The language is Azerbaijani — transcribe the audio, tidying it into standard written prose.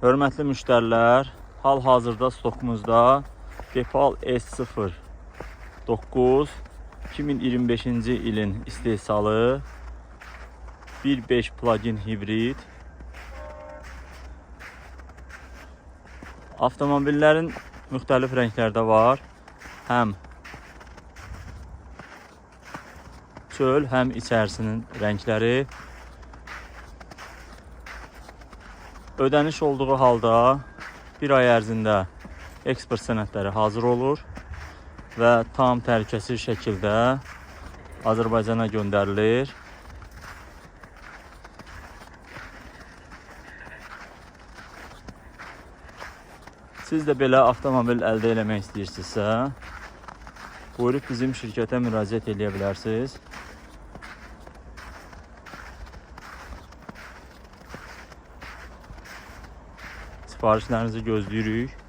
Hörmətli müştərilər, hal-hazırda stokumuzda Depal S09 2025-ci ilin istehsalı 1.5 plug-in hibrid avtomobillərin müxtəlif rənglərdə var. Həm çöl, həm içərisinin rəngləri. Ödəniş olduğu halda bir ay ərzində eksport sənədləri hazır olur və tam təhlükəsiz şəkildə Azərbaycana göndərilir. Siz də belə avtomobil əldə eləmək istəyirsinizsə, buyurub bizim şirkətə müraciət edə bilərsiniz. Sifarişlərinizi gözləyirik.